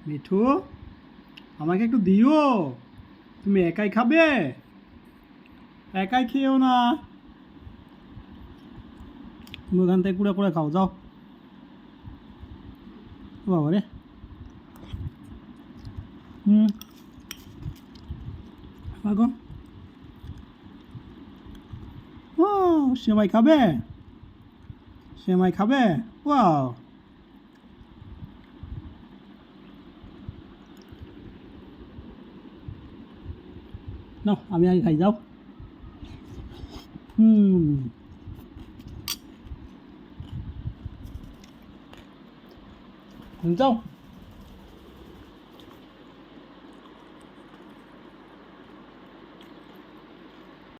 মিঠু, আমাকে একটু দিও। তুমি একাই খাবে? একাই খেয়েও না, তুমি ওখান থেকে কুড়ে কুড়ে খাও, যাও। বাবা রে। আগো, ও সেমাই খাবে? সেমাই খাবে? ওয়াও। নাও, আমি আগে খাই, যাও। যাও।